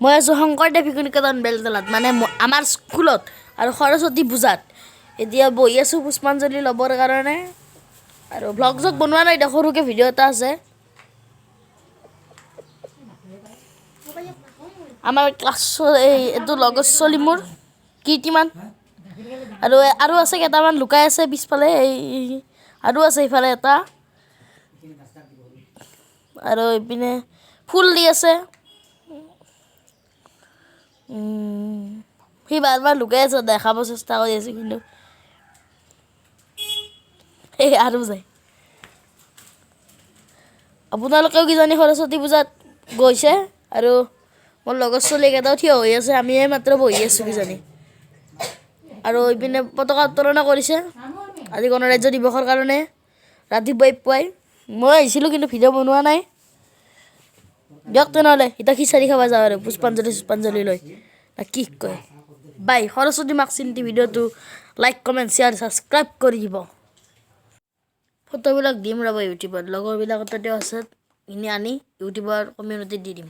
মই আছোঁ শংকৰদেৱ শিশু নিকেতন বেলতলাত মানে আমাৰ স্কুলত আৰু সৰস্বতী পূজাত এতিয়া বহি আছোঁ পুষ্পাঞ্জলি ল'বৰ কাৰণে আৰু ভ্লগ জগ বনোৱা নাই এতিয়া সৰুকৈ ভিডিঅ' এটা আছে আমাৰ ক্লাছৰ এইটো লগৰ ছোৱালী মোৰ কীৰ্তিমান আৰু আছে কেইটামান লুকাই আছে পিছফালে আৰু আছে ইফালে এটা আৰু এইপিনে ফুল দি আছে সি বাৰ লুকাই আছে দেখাব চেষ্টা কৰি আছে কিন্তু এই আৰু যায় আপোনালোকেও কিজানি সৰস্বতী পূজাত গৈছে আৰু মোৰ লগৰ ছোৱালীকেইটাও থিয় হৈ আছে আমিয়ে মাত্ৰ বহি আছোঁ কিজানি আৰু এইপিনে পতাকা উত্তোলন কৰিছে আজি গণৰাজ্য দিৱসৰ কাৰণে ৰাতিপুৱাই মই আহিছিলোঁ কিন্তু ভিডিঅ' বনোৱা নাই দিয়ক তেনেহ'লে এতিয়া খিচাৰি খাব যাওঁ আৰু পুষ্পাঞ্জলি লৈ কি কয় বাই সৰস্বতী মাক চিন্তি ভিডিঅ'টো লাইক কমেণ্ট শ্বেয়াৰ ছাবস্ক্ৰাইব কৰি দিব ফটোবিলাক দিম ৰ'ব ইউটিউবত লগৰবিলাকৰ তাতেও আছে আনি ইউটিউবৰ কমিউনিটিত দি দিম